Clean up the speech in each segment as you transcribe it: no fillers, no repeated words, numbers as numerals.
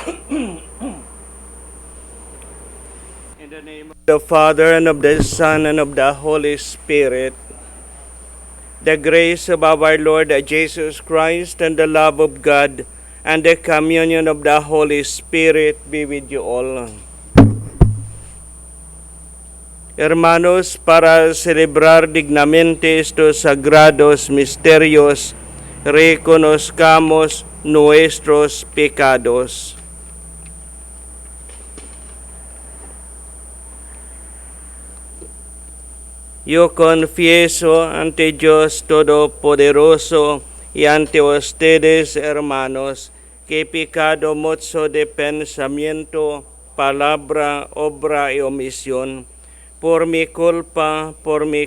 In the name of the Father, and of the Son, and of the Holy Spirit, the grace of our Lord Jesus Christ, and the love of God, and the communion of the Holy Spirit be with you all. Hermanos, para celebrar dignamente estos sagrados misterios, reconozcamos nuestros pecados. Yo confieso ante Dios Todopoderoso y ante ustedes, hermanos, que he pecado mucho de pensamiento, palabra, obra y omisión, por mi culpa, por mi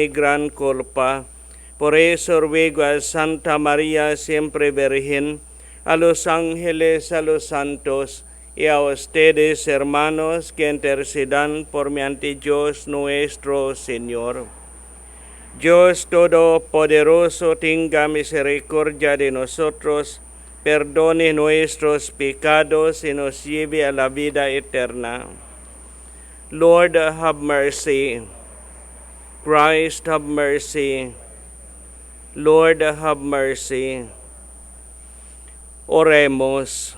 gran culpa. Por eso ruego a Santa María, siempre Virgen, a los ángeles, a los santos, y a ustedes, hermanos, que intercedan por mí ante Dios nuestro Señor. Dios Todopoderoso, tenga misericordia de nosotros, perdone nuestros pecados y nos lleve a la vida eterna. Lord, have mercy. Christ, have mercy. Lord, have mercy. Oremos.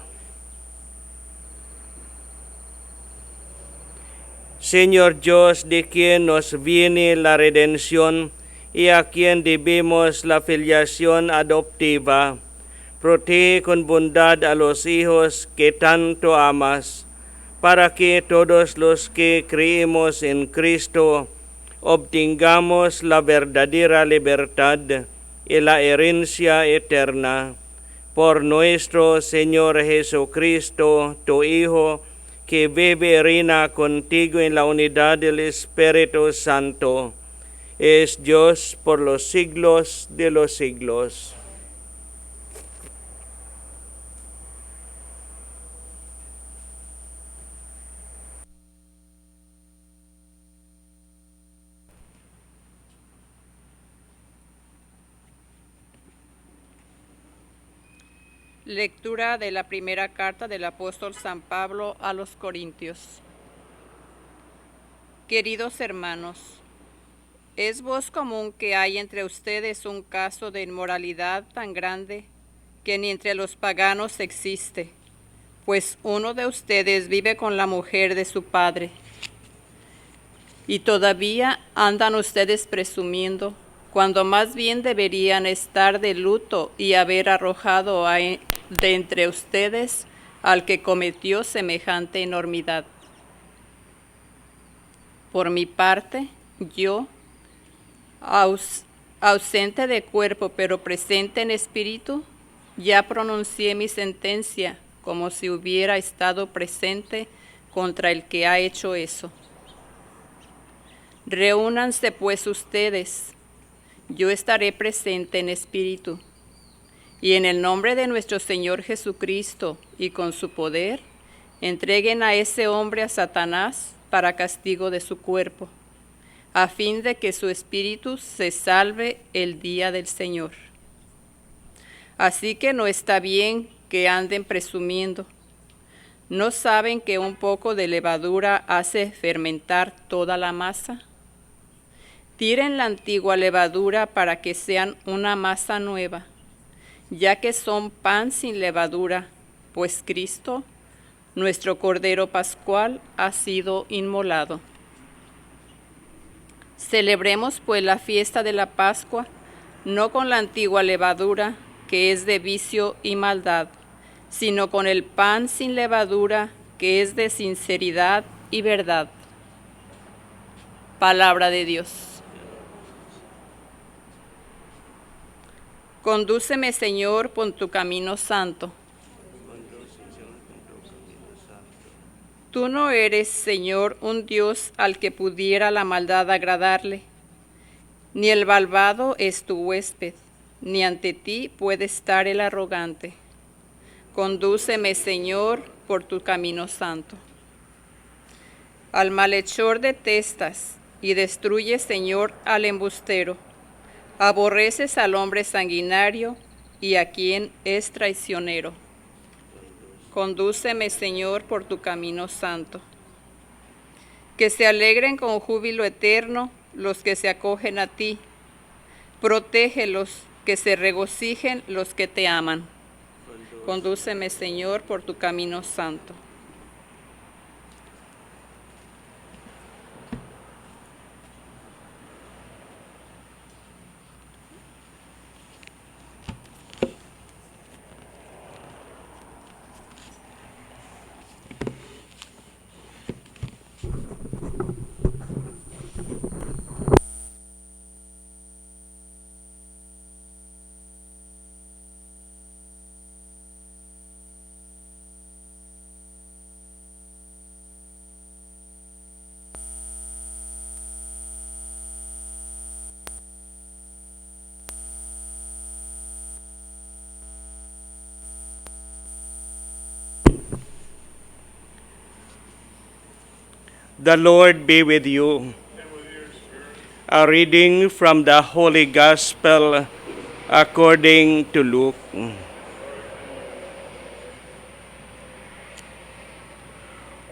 Señor Dios, de quien nos viene la redención y a quien debemos la filiación adoptiva, protege con bondad a los hijos que tanto amas, para que todos los que creemos en Cristo obtengamos la verdadera libertad y la herencia eterna. Por nuestro Señor Jesucristo, tu Hijo, que vive y reina contigo en la unidad del Espíritu Santo, es Dios por los siglos de los siglos. Lectura de la primera carta del apóstol San Pablo a los Corintios. Queridos hermanos, ¿es vos común que hay entre ustedes un caso de inmoralidad tan grande que ni entre los paganos existe? Pues uno de ustedes vive con la mujer de su padre. Y todavía andan ustedes presumiendo, cuando más bien deberían estar de luto y haber arrojado de entre ustedes al que cometió semejante enormidad. Por mi parte, yo, ausente de cuerpo pero presente en espíritu, ya pronuncié mi sentencia como si hubiera estado presente contra el que ha hecho eso. Reúnanse pues ustedes, yo estaré presente en espíritu, y en el nombre de nuestro Señor Jesucristo y con su poder, entreguen a ese hombre a Satanás para castigo de su cuerpo, a fin de que su espíritu se salve el día del Señor. Así que no está bien que anden presumiendo. ¿No saben que un poco de levadura hace fermentar toda la masa? Tiren la antigua levadura para que sean una masa nueva, ya que son pan sin levadura, pues Cristo, nuestro Cordero Pascual, ha sido inmolado. Celebremos pues la fiesta de la Pascua, no con la antigua levadura, que es de vicio y maldad, sino con el pan sin levadura, que es de sinceridad y verdad. Palabra de Dios. Condúceme, Señor, por tu camino santo. Tú no eres, Señor, un Dios al que pudiera la maldad agradarle, ni el malvado es tu huésped, ni ante ti puede estar el arrogante. Condúceme, Señor, por tu camino santo. Al malhechor detestas y destruyes, Señor, al embustero. Aborreces al hombre sanguinario y a quien es traicionero. Condúceme, Señor, por tu camino santo. Que se alegren con júbilo eterno los que se acogen a ti. Protégelos, que se regocijen los que te aman. Condúceme, Señor, por tu camino santo. The Lord be with you. A reading from the Holy Gospel according to Luke.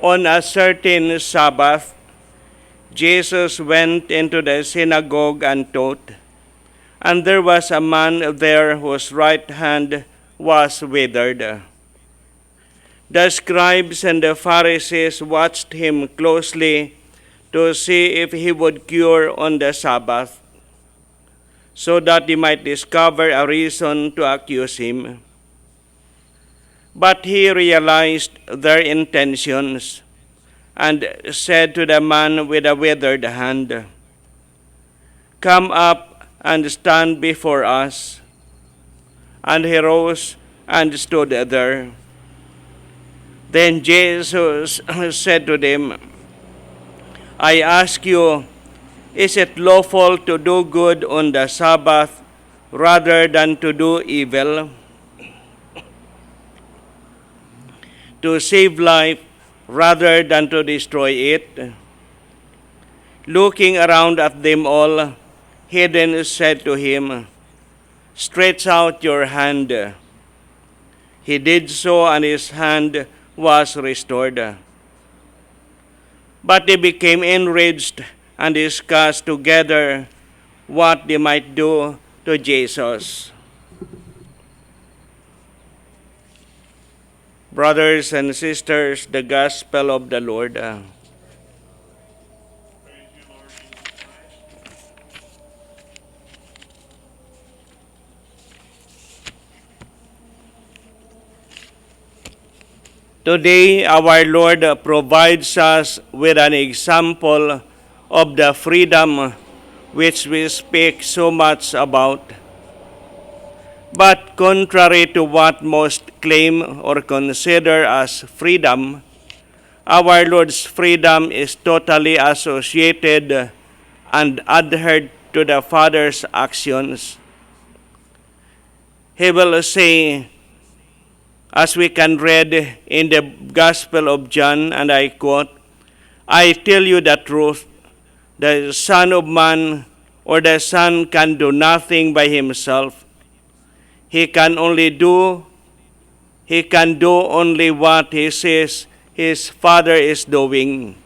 On a certain Sabbath, Jesus went into the synagogue and taught, and there was a man there whose right hand was withered. The scribes and the Pharisees watched him closely to see if he would cure on the Sabbath, so that they might discover a reason to accuse him. But he realized their intentions and said to the man with a withered hand, "Come up and stand before us." And he rose and stood there. Then Jesus said to them, "I ask you, is it lawful to do good on the Sabbath rather than to do evil? To save life rather than to destroy it?" Looking around at them all, he then said to him, "Stretch out your hand." He did so, and his hand was restored. But they became enraged and discussed together what they might do to Jesus. Brothers and sisters, the Gospel of the Lord. Today, our Lord provides us with an example of the freedom which we speak so much about. But contrary to what most claim or consider as freedom, our Lord's freedom is totally associated and adhered to the Father's actions. He will say, as we can read in the Gospel of John, and I quote, "I tell you the truth, the Son of Man or the Son can do nothing by himself. He can do only what he says his Father is doing,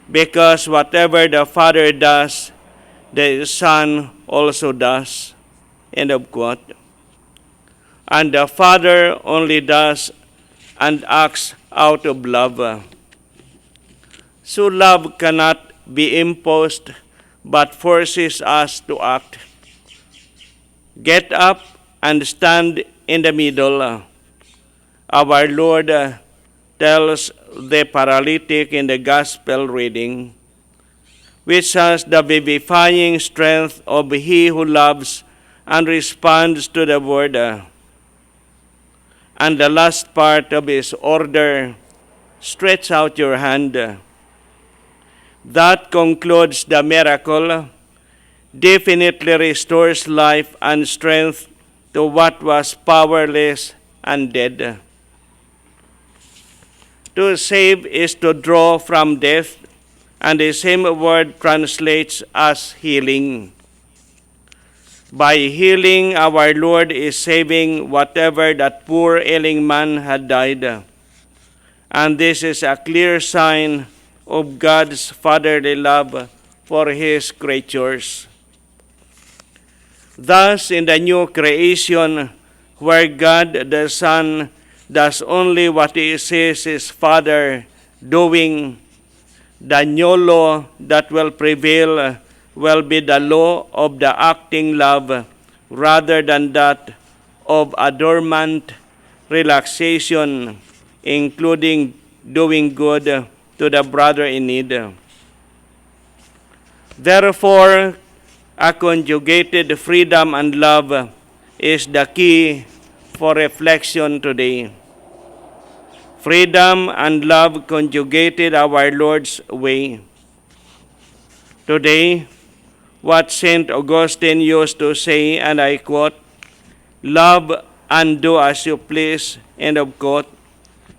because whatever the Father does, the Son also does." End of quote. And the Father only does and acts out of love. So love cannot be imposed, but forces us to act. Get up and stand in the middle. Our Lord tells the paralytic in the Gospel reading, which has the vivifying strength of he who loves and responds to the word. And the last part of his order, "Stretch out your hand." That concludes the miracle, definitely restores life and strength to what was powerless and dead. To save is to draw from death, and the same word translates as healing. By healing, our Lord is saving whatever that poor ailing man had died. And this is a clear sign of God's fatherly love for His creatures. Thus, in the new creation, where God the Son does only what He sees His Father doing, the new law that will prevail will be the law of the acting love rather than that of a dormant relaxation, including doing good to the brother in need. Therefore, a conjugated freedom and love is the key for reflection today. Freedom and love conjugated our Lord's way. Today, what St. Augustine used to say, and I quote, "Love and do as you please," end of quote,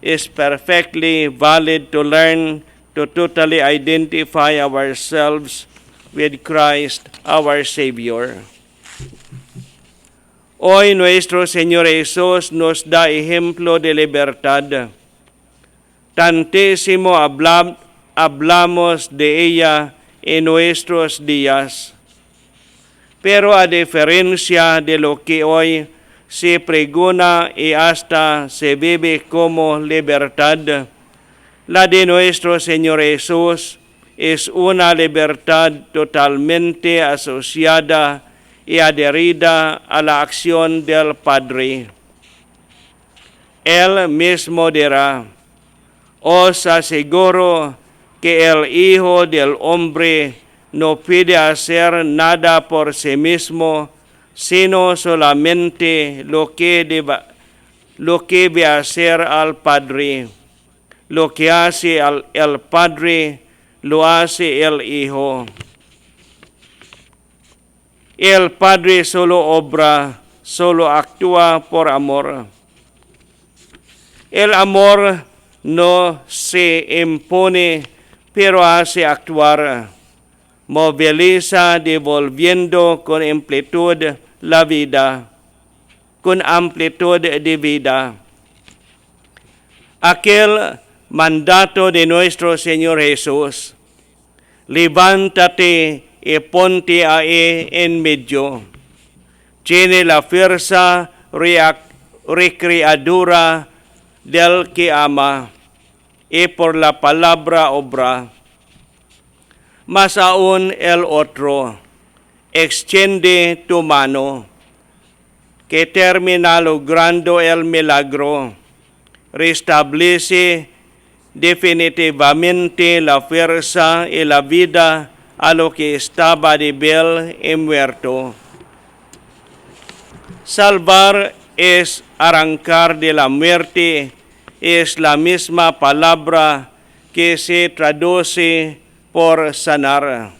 is perfectly valid to learn to totally identify ourselves with Christ, our Savior. Hoy nuestro Señor Jesús nos da ejemplo de libertad. Tantísimo hablamos de ella en nuestros días. Pero a diferencia de lo que hoy se pregona y hasta se vive como libertad, la de nuestro Señor Jesús es una libertad totalmente asociada y adherida a la acción del Padre. Él mismo dirá: "Os aseguro que el Hijo del Hombre no puede hacer nada por sí mismo, sino solamente lo que ve hacer al Padre. Lo que hace el Padre, lo hace el Hijo. El Padre solo obra, solo actúa por amor. El amor no se impone, pero hace actuar. Moviliza devolviendo con amplitud la vida, con amplitud de vida. Aquel mandato de nuestro Señor Jesús: levántate y ponte ahí en medio. Tiene la fuerza recreadora del que ama, y por la palabra obra. Más aún el otro: extiende tu mano, que termina logrando el milagro. Restablece definitivamente la fuerza y la vida a lo que estaba débil y muerto. Salvar es arrancar de la muerte, es la misma palabra que se traduce por sanar.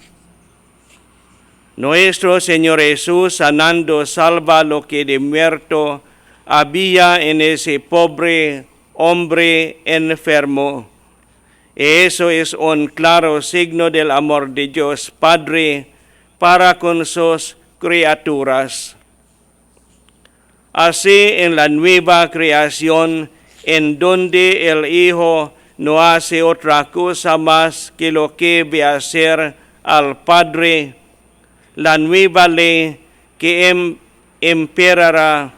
Nuestro Señor Jesús, sanando, salva lo que de muerto había en ese pobre hombre enfermo. Eso es un claro signo del amor de Dios Padre para con sus criaturas. Así, en la nueva creación, en donde el Hijo no hace otra cosa más que lo que ve hacer al Padre, la nueva ley que imperará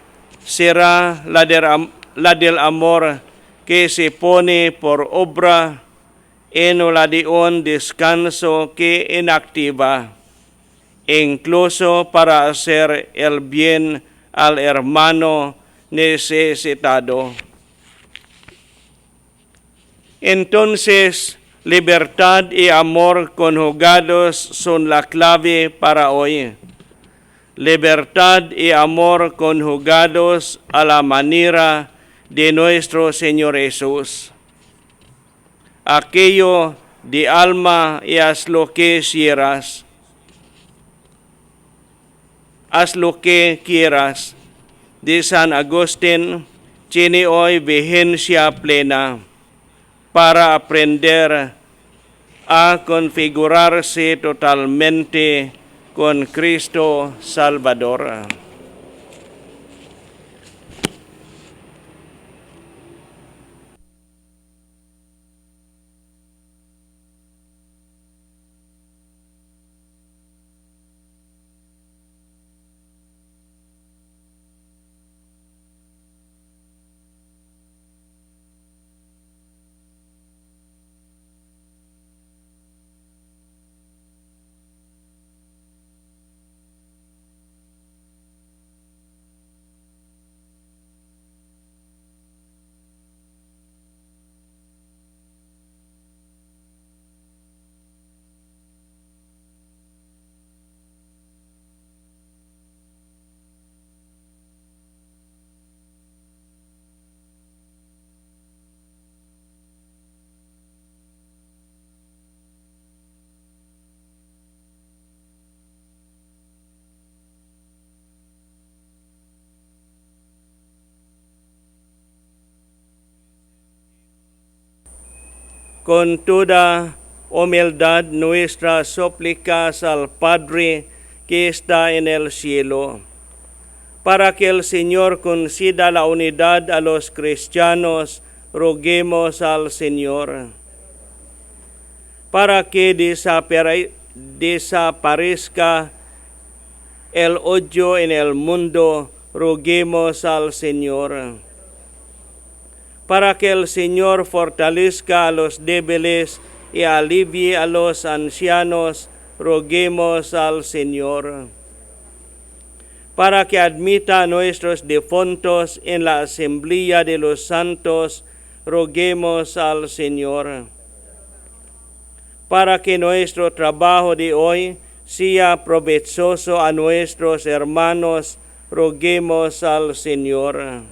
será la del amor que se pone por obra, y no la de un descanso que inactiva, incluso para hacer el bien al hermano necesitado. Entonces, libertad y amor conjugados son la clave para hoy. Libertad y amor conjugados a la manera de nuestro Señor Jesús. Aquello de alma y haz lo que quieras. Haz lo que quieras, de San Agustín, tiene hoy vigencia plena para aprender a configurarse totalmente con Cristo Salvador. Con toda humildad nuestra súplicas al Padre que está en el cielo, para que el Señor conceda la unidad a los cristianos, roguemos al Señor. Para que desaparezca el odio en el mundo, roguemos al Señor. Para que el Señor fortalezca a los débiles y alivie a los ancianos, roguemos al Señor. Para que admita a nuestros difuntos en la asamblea de los santos, roguemos al Señor. Para que nuestro trabajo de hoy sea provechoso a nuestros hermanos, roguemos al Señor.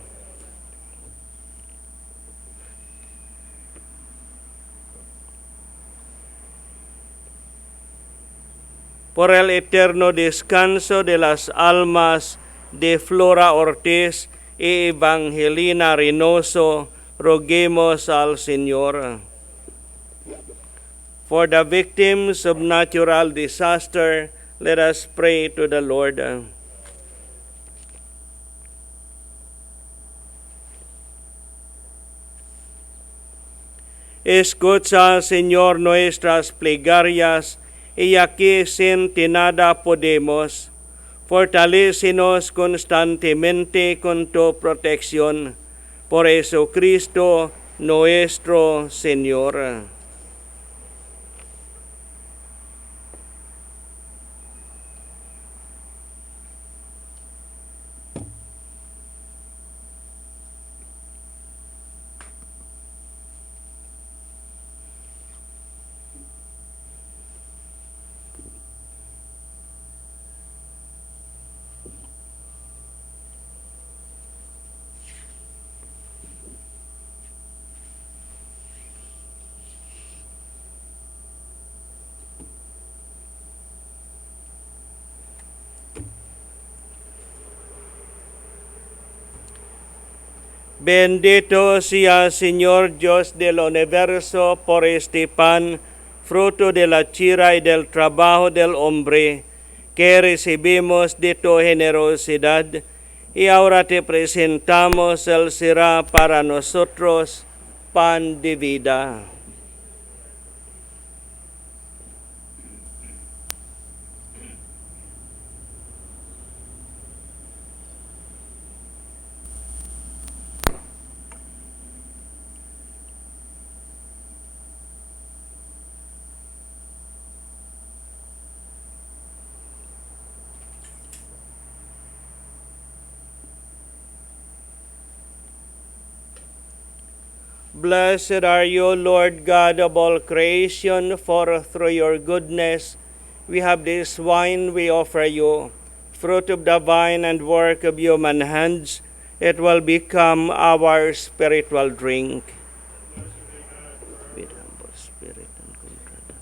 Por el eterno descanso de las almas de Flora Ortiz y Evangelina Reynoso, roguemos al Señor. For the victims of natural disaster, let us pray to the Lord. Escucha, Señor, nuestras plegarias, y aquí sin ti nada podemos. Fortalécenos constantemente con tu protección. Por Jesucristo nuestro Señor. Bendito sea, Señor Dios del universo, por este pan, fruto de la tierra y del trabajo del hombre, que recibimos de tu generosidad, y ahora te presentamos, él será para nosotros pan de vida. Blessed are you, Lord God of all creation, for through your goodness we have this wine we offer you, fruit of the vine and work of human hands. It will become our spiritual drink. With humble spirit and contrite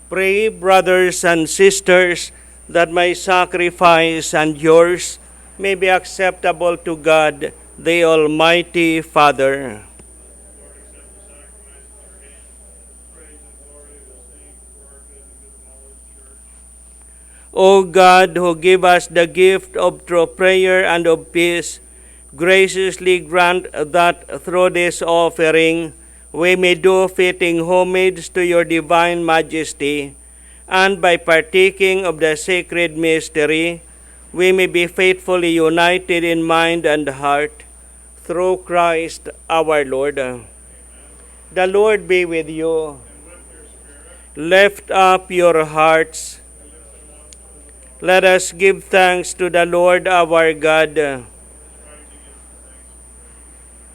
Pray, brothers and sisters, that my sacrifice and yours may be acceptable to God, the Almighty Father. O God, who give us the gift of true prayer and of peace, graciously grant that through this offering we may do fitting homage to your divine majesty, and by partaking of the sacred mystery, we may be faithfully united in mind and heart, through Christ our Lord. The Lord be with you. Lift up your hearts. Let us give thanks to the Lord our God.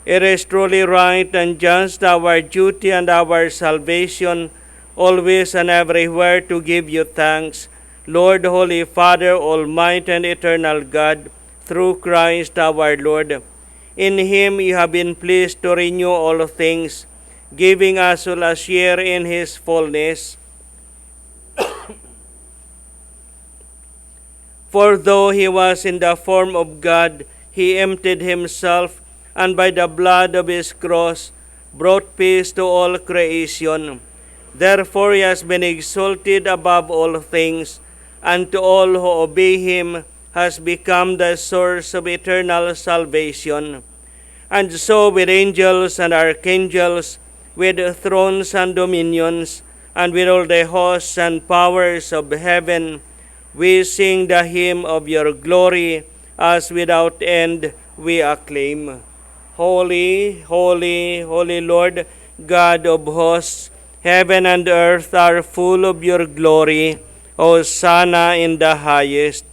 It is truly right and just, our duty and our salvation, always and everywhere to give you thanks, Lord, Holy Father, Almighty and Eternal God, through Christ our Lord. In him you have been pleased to renew all things, giving us all a share in his fullness. For though he was in the form of God, he emptied himself, and by the blood of his cross brought peace to all creation. Therefore he has been exalted above all things, and to all who obey him has become the source of eternal salvation. And so with angels and archangels, with thrones and dominions, and with all the hosts and powers of heaven, we sing the hymn of your glory, as without end we acclaim. Holy, holy, holy Lord, God of hosts, heaven and earth are full of your glory. Hosanna in the highest.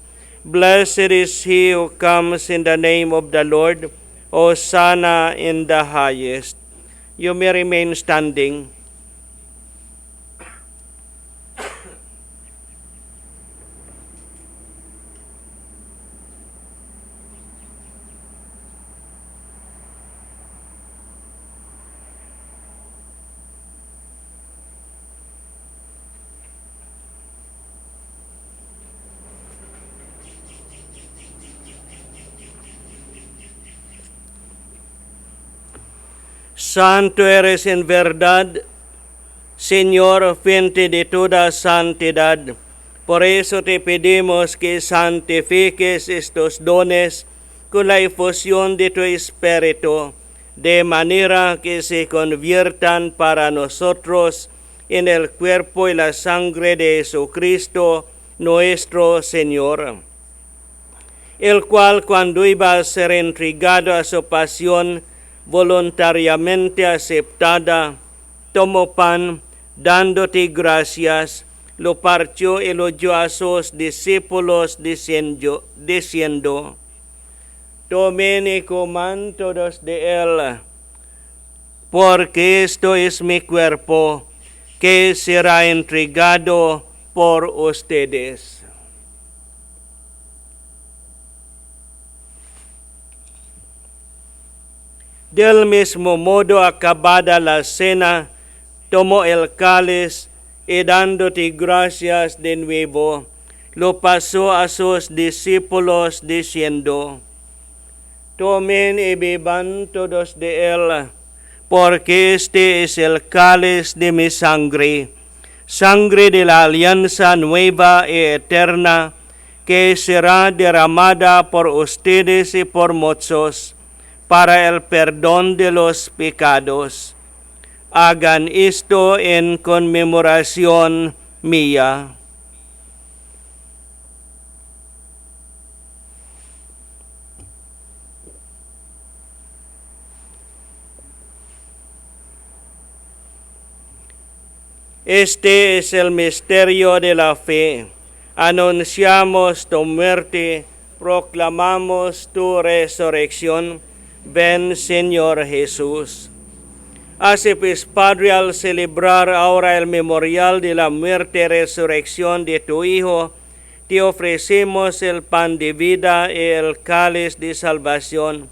Blessed is he who comes in the name of the Lord. Hosanna in the highest. You may remain standing. Santo eres en verdad, Señor, fuente de toda santidad. Por eso te pedimos que santifiques estos dones con la efusión de tu Espíritu, de manera que se conviertan para nosotros en el cuerpo y la sangre de Jesucristo, nuestro Señor, el cual, cuando iba a ser entregado a su pasión voluntariamente aceptada, tomó pan, dándote gracias, lo partió y lo dio a sus discípulos diciendo, tomen y coman todos de él, porque esto es mi cuerpo, que será entregado por ustedes. Del mismo modo, acabada la cena, tomó el cáliz y dándote gracias de nuevo, lo pasó a sus discípulos diciendo, tomen y beban todos de él, porque este es el cáliz de mi sangre, sangre de la alianza nueva y eterna, que será derramada por ustedes y por muchos, para el perdón de los pecados. Hagan esto en conmemoración mía. Este es el misterio de la fe. Anunciamos tu muerte, proclamamos tu resurrección. Ven, Señor Jesús. Así pues, Padre, al celebrar ahora el memorial de la muerte y resurrección de tu Hijo, te ofrecemos el pan de vida y el cáliz de salvación.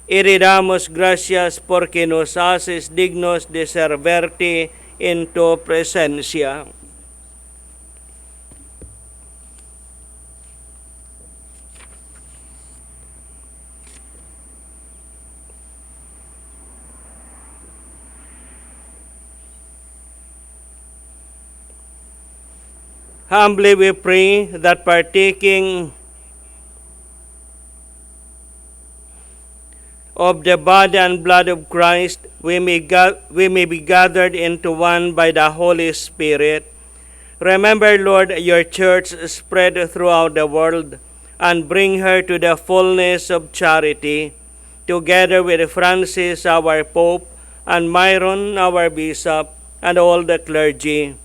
Y te damos gracias porque nos haces dignos de servirte in tu presencia. Humbly we pray that partaking of the body and blood of Christ, we may be gathered into one by the Holy Spirit. Remember, Lord, your church spread throughout the world, and bring her to the fullness of charity, together with Francis, our Pope, and Myron, our Bishop, and all the clergy.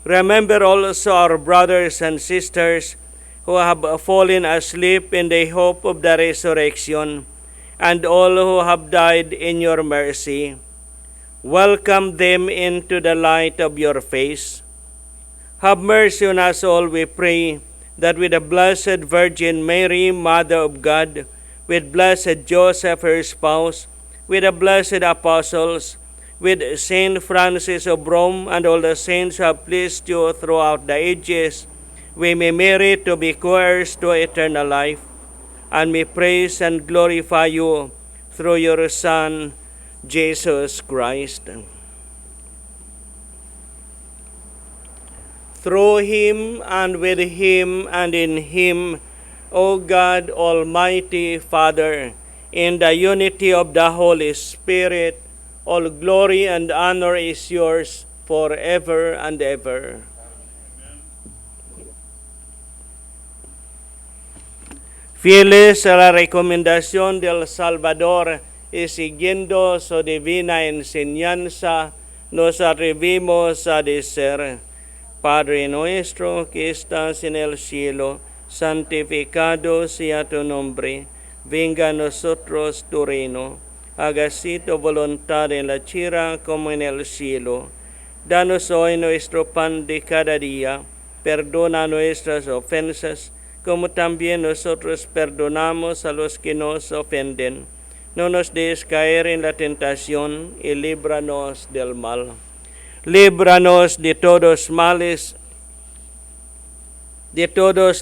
Remember also our brothers and sisters who have fallen asleep in the hope of the resurrection, and all who have died in your mercy. Welcome them into the light of your face. Have mercy on us all, we pray, that with the Blessed Virgin Mary, Mother of God, with blessed Joseph, her spouse, with the blessed apostles, with Saint Francis of Rome, and all the saints who have pleased you throughout the ages, we may merit to be co-heirs to eternal life, and may praise and glorify you through your Son, Jesus Christ. Through him, and with him, and in him, O God, Almighty Father, in the unity of the Holy Spirit, all glory and honor is yours forever and ever. Fieles a la recomendación del Salvador y siguiendo su divina enseñanza, nos atrevimos a decir: Padre nuestro que estás en el cielo, santificado sea tu nombre, venga a nosotros tu reino, hágase tu voluntad en la tierra como en el cielo. Danos hoy nuestro pan de cada día, perdona nuestras ofensas, como también nosotros perdonamos a los que nos ofenden. No nos dejes caer en la tentación y líbranos del mal. Líbranos de todos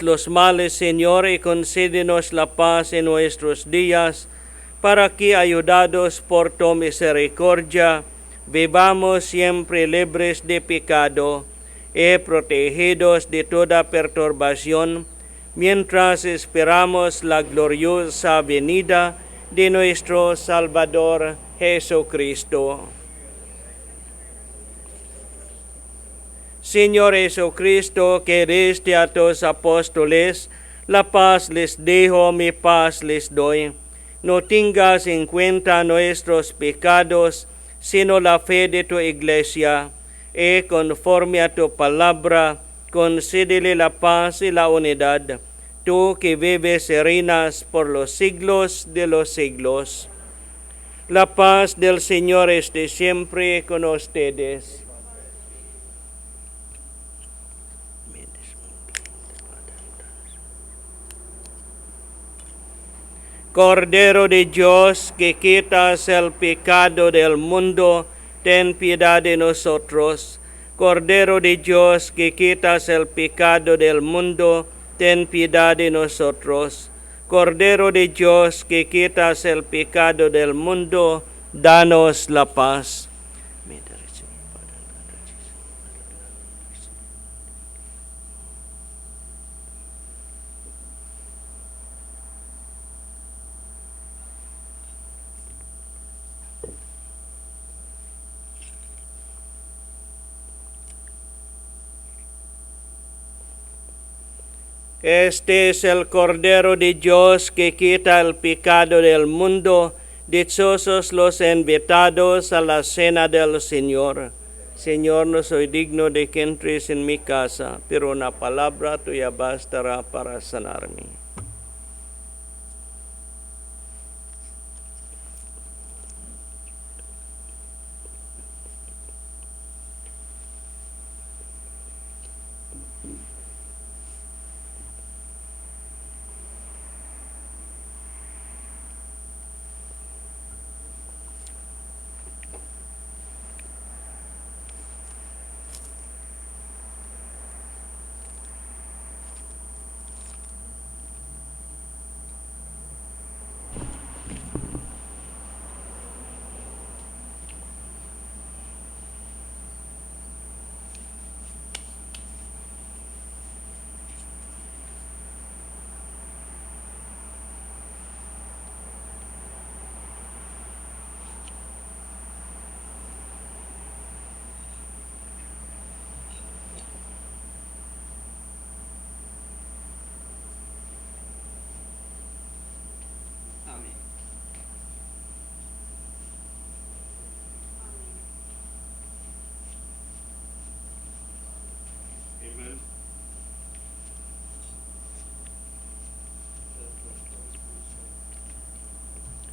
los males, Señor, y concédenos la paz en nuestros días, para que, ayudados por tu misericordia, vivamos siempre libres de pecado y protegidos de toda perturbación, mientras esperamos la gloriosa venida de nuestro Salvador Jesucristo. Señor Jesucristo, que diste a tus apóstoles, la paz les dejo, mi paz les doy. No tengas en cuenta nuestros pecados, sino la fe de tu iglesia, y conforme a tu palabra, concédele la paz y la unidad, tú que vives y reinas por los siglos de los siglos. La paz del Señor esté siempre con ustedes. Cordero de Dios, que quitas el pecado del mundo, ten piedad de nosotros. Cordero de Dios, que quitas el pecado del mundo, ten piedad de nosotros. Cordero de Dios, que quitas el pecado del mundo, danos la paz. Este es el Cordero de Dios que quita el pecado del mundo. Dichosos los invitados a la cena del Señor. Señor, no soy digno de que entres en mi casa, pero una palabra tuya bastará para sanarme.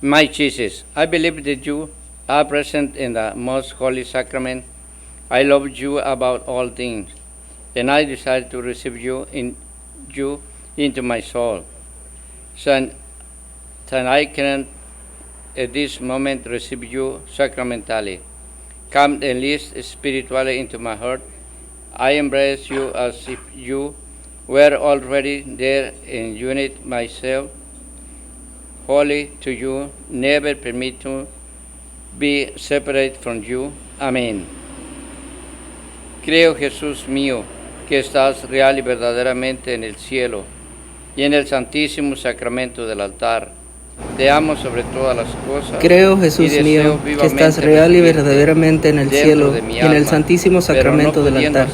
My Jesus, I believe that you are present in the most holy sacrament. I love you above all things, and I desire to receive you into my soul. So that I can at this moment receive you sacramentally. Come and live spiritually into my heart. I embrace you as if you were already there and unite myself wholly to you. Never permit to be separate from you. Amén. Creo, Jesús mío, que estás real y verdaderamente en el cielo y en el santísimo sacramento del altar. Te amo sobre todas las cosas. Creo, Jesús mío, que estás real y verdaderamente en el cielo y en el santísimo sacramento del altar.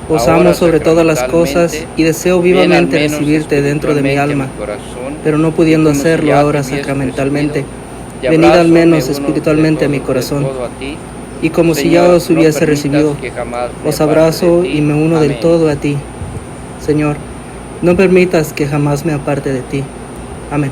Os amo sobre todas las cosas y deseo vivamente recibirte dentro de mi alma, pero no pudiendo hacerlo ahora sacramentalmente. Venid al menos espiritualmente a mi corazón. Y como si ya os hubiese recibido, os abrazo y me uno del todo a ti. Señor, no permitas que jamás me aparte de ti. Amén.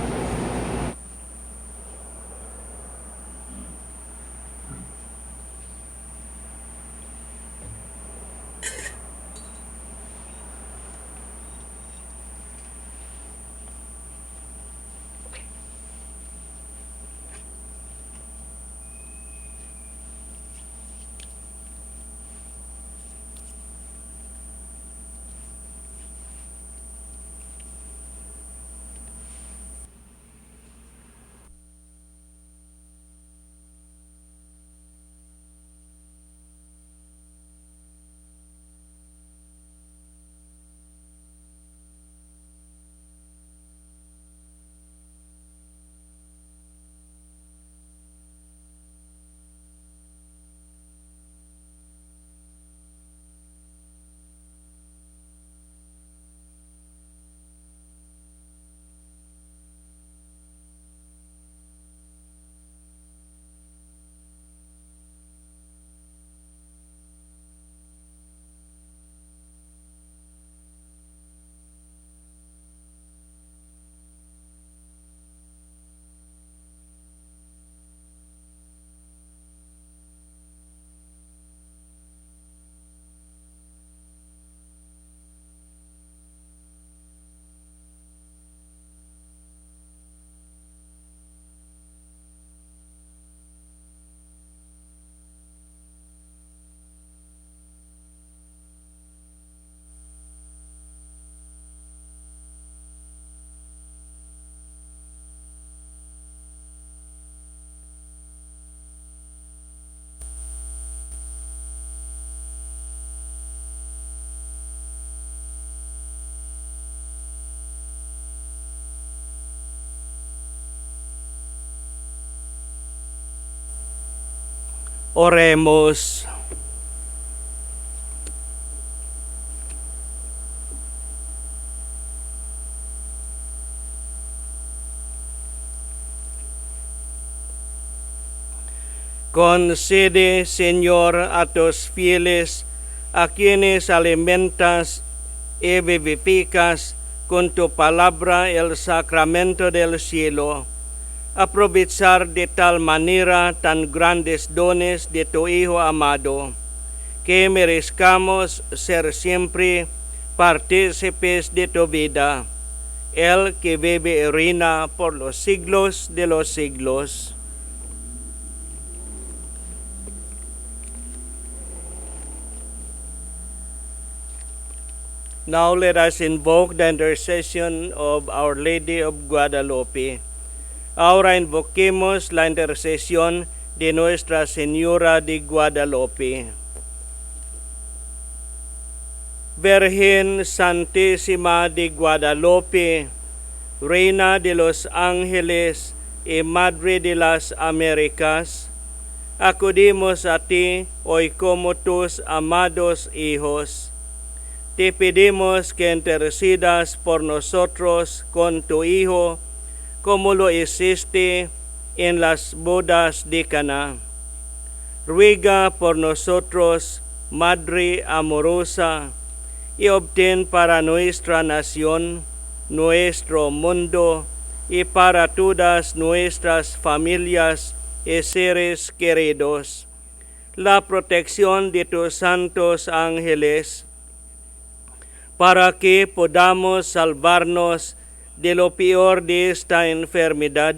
Oremos. Concede, Señor, a tus fieles, a quienes alimentas y vivificas con tu palabra el sacramento del cielo, aprovechar de tal manera tan grandes dones de tu Hijo amado, que merezcamos ser siempre partícipes de tu vida, el que vive y reina por los siglos de los siglos. Now let us invoke the intercession of Our Lady of Guadalupe. Ahora invoquemos la intercesión de Nuestra Señora de Guadalupe. Virgen Santísima de Guadalupe, Reina de los Ángeles y Madre de las Américas, acudimos a ti hoy como tus amados hijos. Te pedimos que intercedas por nosotros con tu Hijo, como lo hiciste en las bodas de Caná. Ruega por nosotros, Madre amorosa, y obtén para nuestra nación, nuestro mundo y para todas nuestras familias y seres queridos. La protección de tus santos ángeles, para que podamos salvarnos de lo peor de esta enfermedad.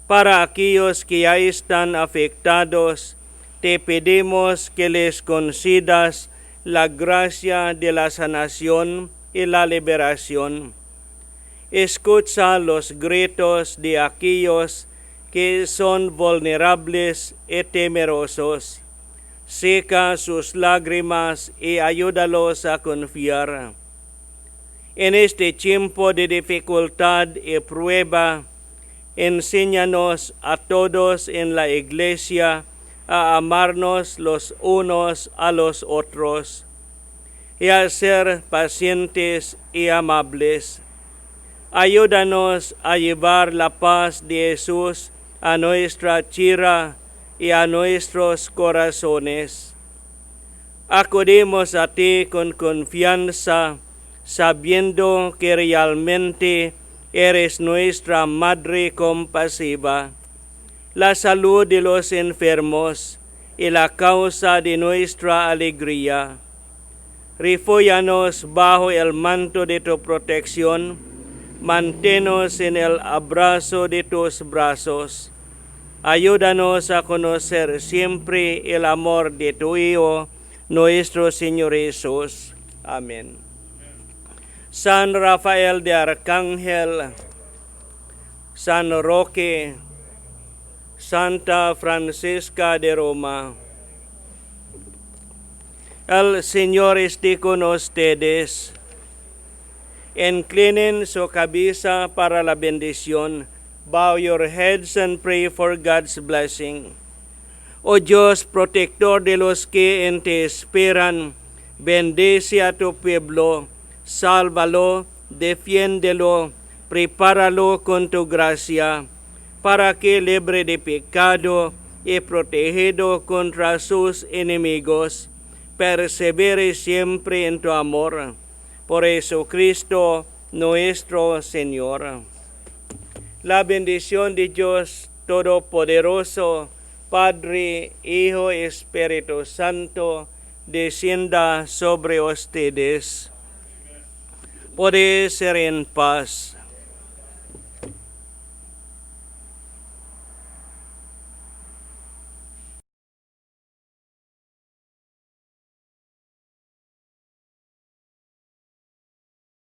Para aquellos que ya están afectados, te pedimos que les concedas la gracia de la sanación y la liberación. Escucha los gritos de aquellos que son vulnerables y temerosos. Seca sus lágrimas y ayúdalos a confiar. En este tiempo de dificultad y prueba, enséñanos a todos en la iglesia a amarnos los unos a los otros y a ser pacientes y amables. Ayúdanos a llevar la paz de Jesús a nuestra tierra y a nuestros corazones. Acudimos a ti con confianza, sabiendo que realmente eres nuestra Madre compasiva, la salud de los enfermos y la causa de nuestra alegría. Refúgianos bajo el manto de tu protección, manténnos en el abrazo de tus brazos. Ayúdanos a conocer siempre el amor de tu Hijo, nuestro Señor Jesús. Amén. San Rafael de Arcángel, San Roque, Santa Francisca de Roma. El Señor esté con ustedes. Inclinen su cabeza para la bendición. Bow your heads and pray for God's blessing. Oh Dios, protector de los que en ti esperan, bendice a tu pueblo, sálvalo, defiéndelo, prepáralo con tu gracia, para que libre de pecado y protegido contra sus enemigos, persevere siempre en tu amor. Por Jesucristo nuestro Señor. La bendición de Dios Todopoderoso, Padre, Hijo y Espíritu Santo, descienda sobre ustedes. Podéis ser en paz.